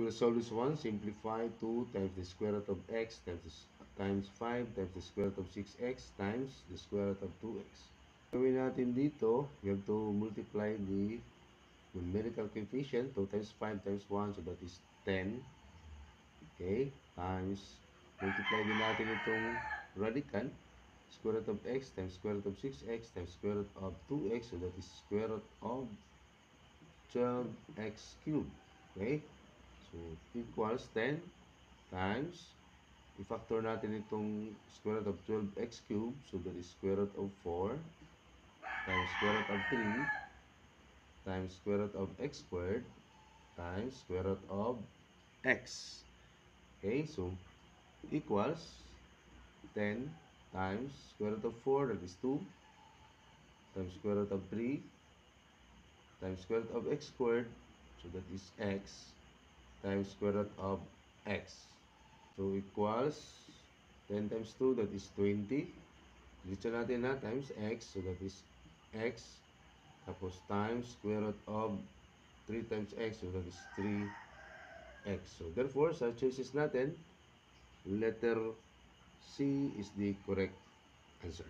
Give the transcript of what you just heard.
will solve this one. Simplify 2 times the square root of x times 5 times the square root of 6x times the square root of 2x. Gawin natin dito, we have to multiply the numerical coefficient. 2 times 5 times 1, so that is 10. Okay, times, multiply din natin itong radical. Square root of x times square root of 6x times square root of 2x, so that is square root of 12x cubed. Okay, so equals 10 times, i-factor natin itong square root of 12x cubed, so that is square root of 4 times square root of 3 times square root of x squared times square root of x. Okay, so equals 10 times square root of 4, that is 2, times square root of 3 times square root of x squared, so that is x, times square root of x. So equals 10 times 2, that is 20. Dito natin na times x, so that is x, tapos times square root of 3 times x, so that is 3x. So therefore, sa choices natin, letter C is the correct answer.